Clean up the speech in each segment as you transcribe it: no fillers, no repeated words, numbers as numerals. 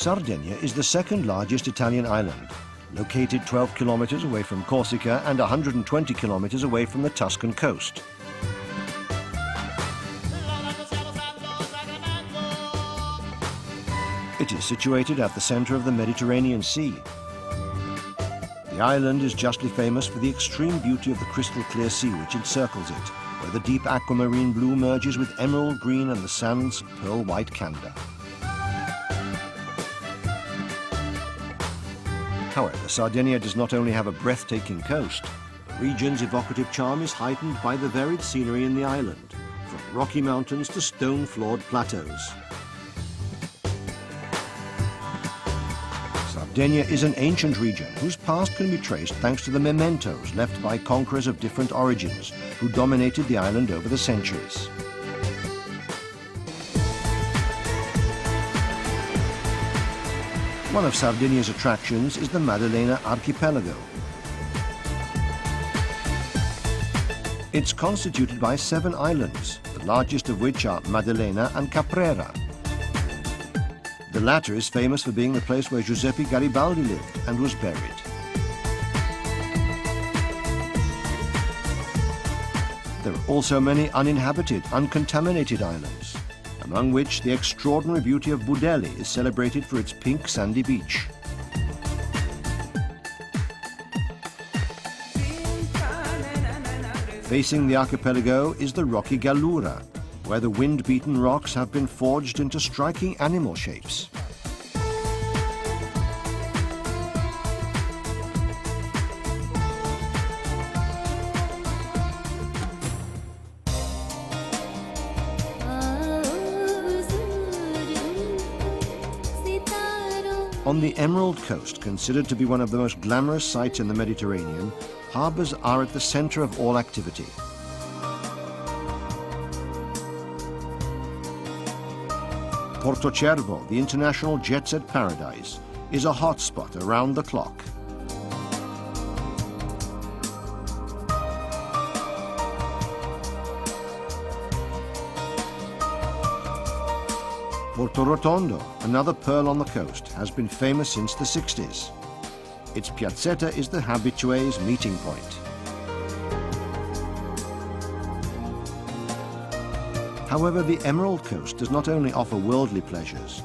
Sardinia is the second largest Italian island, located 12 kilometers away from Corsica and 120 kilometers away from the Tuscan coast. It is situated at the center of the Mediterranean Sea. The island is justly famous for the extreme beauty of the crystal clear sea which encircles it, where the deep aquamarine blue merges with emerald green and the sand's pearl white candor. However, Sardinia does not only have a breathtaking coast. The region's evocative charm is heightened by the varied scenery in the island, from rocky mountains to stone-floored plateaus. Sardinia is an ancient region whose past can be traced thanks to the mementos left by conquerors of different origins who dominated the island over the centuries. One of Sardinia's attractions is the Maddalena archipelago. It's constituted by 7 islands, the largest of which are Maddalena and Caprera. The latter is famous for being the place where Giuseppe Garibaldi lived and was buried. There are also many uninhabited, uncontaminated islands, among which the extraordinary beauty of Budelli is celebrated for its pink sandy beach. Facing the archipelago is the rocky Gallura, where the wind-beaten rocks have been forged into striking animal shapes. On the Emerald Coast, considered to be one of the most glamorous sites in the Mediterranean, harbors are at the center of all activity. Portocervo, the international jet-set paradise, is a hotspot around the clock. Porto Rotondo, another pearl on the coast, has been famous since the 60s. Its piazzetta is the habitués' meeting point. However, the Emerald Coast does not only offer worldly pleasures,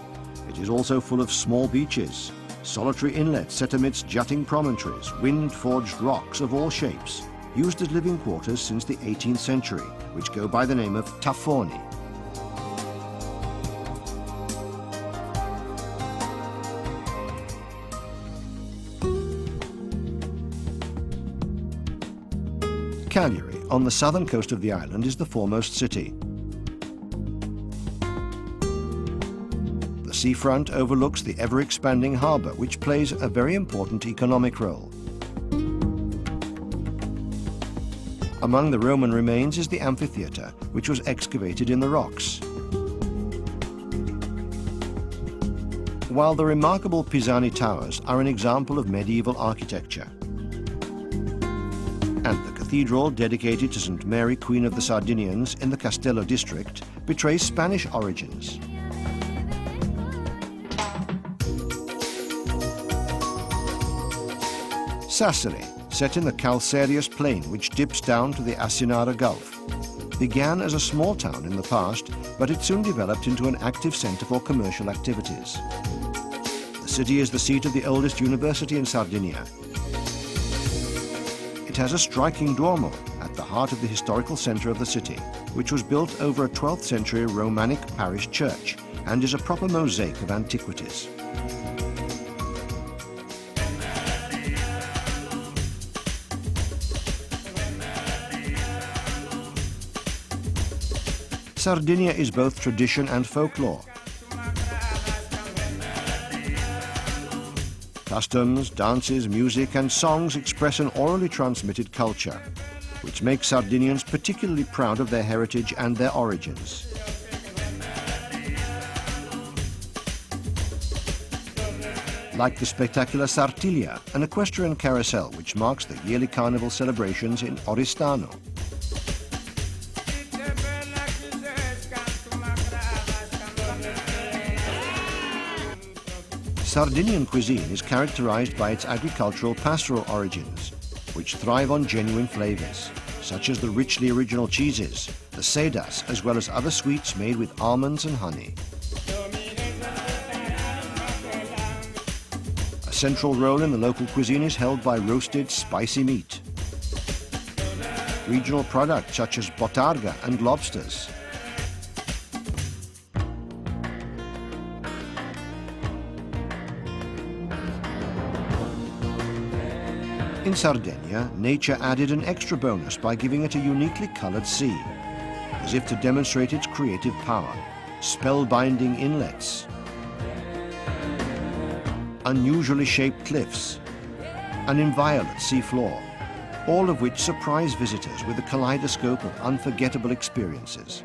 it is also full of small beaches, solitary inlets set amidst jutting promontories, wind-forged rocks of all shapes, used as living quarters since the 18th century, which go by the name of taffoni. Cagliari, on the southern coast of the island, is the foremost city. The seafront overlooks the ever-expanding harbour, which plays a very important economic role. Among the Roman remains is the amphitheatre, which was excavated in the rocks. While the remarkable Pisani Towers are an example of medieval architecture, and the cathedral dedicated to St. Mary, Queen of the Sardinians in the Castello district betrays Spanish origins. Sassari, set in the calcareous plain which dips down to the Asinara Gulf, began as a small town in the past, but it soon developed into an active centre for commercial activities. The city is the seat of the oldest university in Sardinia. It has a striking Duomo at the heart of the historical centre of the city, which was built over a 12th century Romanic parish church and is a proper mosaic of antiquities. Sardinia is both tradition and folklore. Customs, dances, music and songs express an orally transmitted culture, which makes Sardinians particularly proud of their heritage and their origins. Like the spectacular Sartilia, an equestrian carousel which marks the yearly carnival celebrations in Oristano. Sardinian cuisine is characterized by its agricultural pastoral origins, which thrive on genuine flavors, such as the richly original cheeses, the sedas, as well as other sweets made with almonds and honey. A central role in the local cuisine is held by roasted, spicy meat. Regional products such as botarga and lobsters. In Sardinia, nature added an extra bonus by giving it a uniquely colored sea, as if to demonstrate its creative power. Spellbinding inlets, unusually shaped cliffs, an inviolate sea floor, all of which surprise visitors with a kaleidoscope of unforgettable experiences.